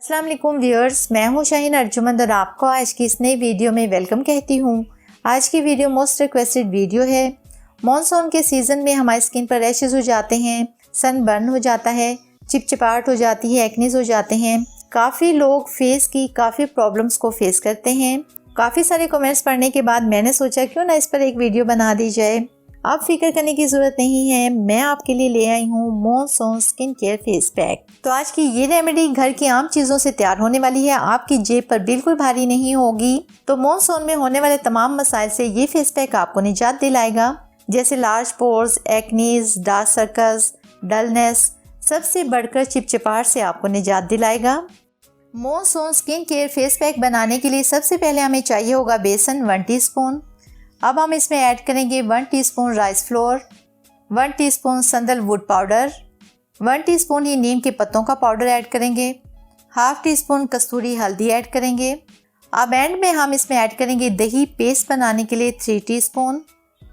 अस्सलाम वालेकुम व्यूअर्स, मैं हूं शाहीन अर्जुमंद और आपको आज की इस नई वीडियो में वेलकम कहती हूं। आज की वीडियो मोस्ट रिक्वेस्टेड वीडियो है। मॉनसून के सीज़न में हमारी स्किन पर रैशेस हो जाते हैं, सन बर्न हो जाता है, चिपचिपाहट हो जाती है, एक्नीज हो जाते हैं। काफ़ी लोग फेस की काफ़ी प्रॉब्लम्स को फेस करते हैं। काफ़ी सारे कमेंट्स पढ़ने के बाद मैंने सोचा क्यों ना इस पर एक वीडियो बना दी जाए। आप फिक्र करने की ज़रूरत नहीं है, मैं आपके लिए ले आई हूँ monsoon skin care face pack. तो आज की ये रेमेडी घर की आम चीज़ों से तैयार होने वाली है, आपकी जेब पर बिल्कुल भारी नहीं होगी। तो मॉनसून में होने वाले तमाम मसाइल से ये फेस पैक आपको निजात दिलाएगा, जैसे large pores, acnes, dark circles, dullness, सबसे बढ़कर चिपचिपाहट से आपको निजात दिलाएगा। Monsoon skin care face pack बनाने के लिए सबसे पहले हमें चाहिए होगा बेसन 1 टीस्पून। अब हम इसमें ऐड करेंगे 1 teaspoon rice flour, 1 teaspoon sandalwood powder, 1 teaspoon ही नीम के पत्तों का पाउडर ऐड करेंगे, हाफ टीस्पून कस्तूरी हल्दी ऐड करेंगे। अब एंड में हम इसमें ऐड करेंगे दही पेस्ट बनाने के लिए 3 टीस्पून।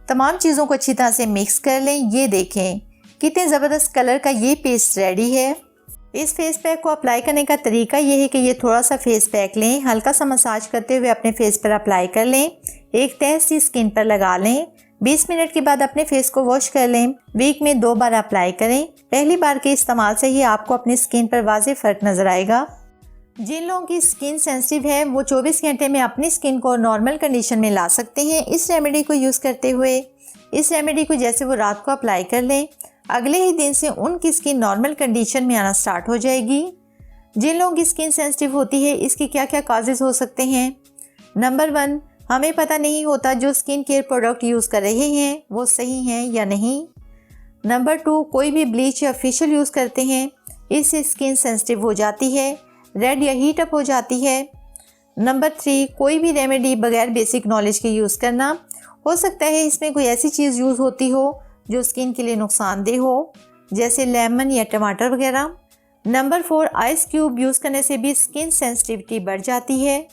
तमाम चीज़ों को अच्छी तरह से मिक्स कर लें। ये देखें कितने ज़बरदस्त कलर का ये पेस्ट रेडी है। इस फेस पैक को अप्लाई करने का तरीका ये है कि ये थोड़ा सा फेस पैक लें, हल्का सा मसाज करते हुए अपने फेस पर अप्लाई कर लें, एक तह सी स्किन पर लगा लें। 20 मिनट के बाद अपने फेस को वॉश कर लें। वीक में 2 बार अप्लाई करें। पहली बार के इस्तेमाल से ही आपको अपनी स्किन पर वाज़ेह फ़र्क नज़र आएगा। जिन लोगों की स्किन सेंसिटिव है वो 24 घंटे में अपनी स्किन को नॉर्मल कंडीशन में ला सकते हैं इस रेमेडी को यूज़ करते हुए। इस रेमेडी को जैसे वो रात को अप्लाई कर लें, अगले ही दिन से उनकी स्किन नॉर्मल कंडीशन में आना स्टार्ट हो जाएगी। जिन लोगों की स्किन सेंसिटिव होती है इसके क्या क्या काजेज़ हो सकते हैं। नंबर 1, हमें पता नहीं होता जो स्किन केयर प्रोडक्ट यूज़ कर रहे हैं वो सही हैं या नहीं। नंबर 2, कोई भी ब्लीच या फेशियल यूज़ करते हैं, इससे स्किन सेंसिटिव हो जाती है, रेड या हीट अप हो जाती है। नंबर 3, कोई भी रेमेडी बगैर बेसिक नॉलेज के यूज़ करना, हो सकता है इसमें कोई ऐसी चीज़ यूज़ होती हो जो स्किन के लिए नुकसानदेह हो, जैसे लेमन या टमाटर वगैरह। नंबर 4, आइस क्यूब यूज़ करने से भी स्किन सेंसिटिविटी बढ़ जाती है।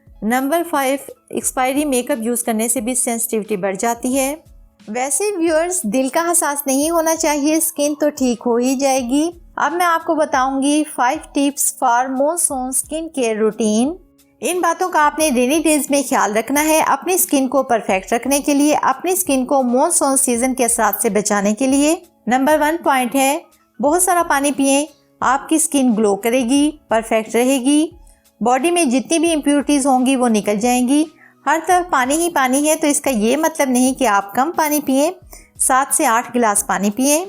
नंबर 5, एक्सपायरी मेकअप यूज़ करने से भी सेंसिटिविटी बढ़ जाती है। वैसे व्यूअर्स, दिल का एहसास नहीं होना चाहिए, स्किन तो ठीक हो ही जाएगी। अब मैं आपको बताऊंगी 5 tips for monsoon skin care routine. इन बातों का आपने रेनी डेज में ख्याल रखना है अपनी स्किन को परफेक्ट रखने के लिए, अपनी स्किन को मॉनसून सीजन के असरात से बचाने के लिए। नंबर 1 पॉइंट है, बहुत सारा पानी पिएं, आपकी स्किन ग्लो करेगी, परफेक्ट रहेगी। बॉडी में जितनी भी इम्प्योरिटीज़ होंगी वो निकल जाएंगी। हर तरफ पानी ही पानी है तो इसका ये मतलब नहीं कि आप कम पानी पिएं, 7 से 8 गिलास पानी पिएं।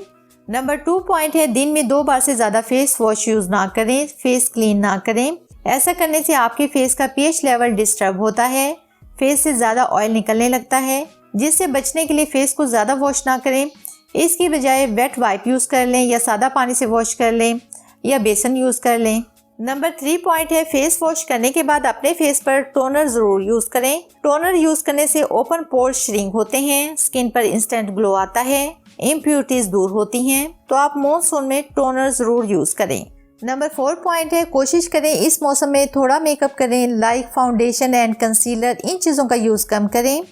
नंबर 2 पॉइंट है, दिन में 2 बार से ज़्यादा फेस वॉश यूज़ ना करें, फेस क्लीन ना करें। ऐसा करने से आपके फेस का पीएच लेवल डिस्टर्ब होता है, फेस से ज़्यादा ऑयल निकलने लगता है। जिससे बचने के लिए फेस को ज़्यादा वॉश ना करें, इसकी बजाय वेट वाइप यूज़ कर लें या सादा पानी से वॉश कर लें या बेसन यूज़ कर लें। नंबर 3 पॉइंट है, फेस वॉश करने के बाद अपने फेस पर टोनर ज़रूर यूज़ करें। टोनर यूज़ करने से ओपन पोर श्रिंक होते हैं, स्किन पर इंस्टेंट ग्लो आता है, इम्प्योरिटीज़ दूर होती हैं। तो आप मॉनसून में टोनर ज़रूर यूज़ करें। नंबर 4 पॉइंट है, कोशिश करें इस मौसम में थोड़ा मेकअप करें, लाइक फाउंडेशन एंड कंसीलर, इन चीज़ों का यूज़ कम करें,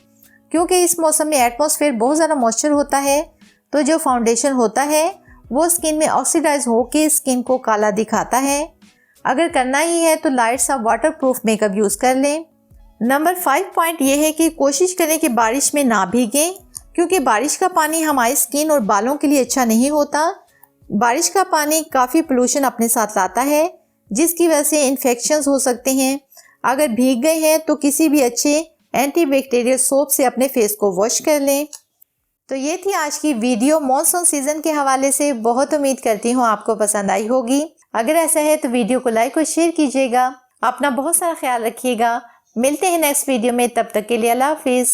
क्योंकि इस मौसम में एटमॉस्फेयर बहुत ज़्यादा मॉइस्चर होता है, तो जो फाउंडेशन होता है वो स्किन में ऑक्सीडाइज होकर स्किन को काला दिखाता है। अगर करना ही है तो लाइट सा वाटर प्रूफ मेकअप यूज़ कर लें। नंबर 5 पॉइंट ये है कि कोशिश करें कि बारिश में ना भीगें, क्योंकि बारिश का पानी हमारी स्किन और बालों के लिए अच्छा नहीं होता। बारिश का पानी काफ़ी पोल्यूशन अपने साथ लाता है, जिसकी वजह से इन्फेक्शंस हो सकते हैं। अगर भीग गए हैं तो किसी भी अच्छे एंटीबैक्टीरियल सोप से अपने फेस को वॉश कर लें। तो ये थी आज की वीडियो मॉनसून सीज़न के हवाले से। बहुत उम्मीद करती हूँ आपको पसंद आई होगी। अगर ऐसा है तो वीडियो को लाइक और शेयर कीजिएगा। अपना बहुत सारा ख्याल रखिएगा। मिलते हैं नेक्स्ट वीडियो में, तब तक के लिए अल्लाह हाफिज़।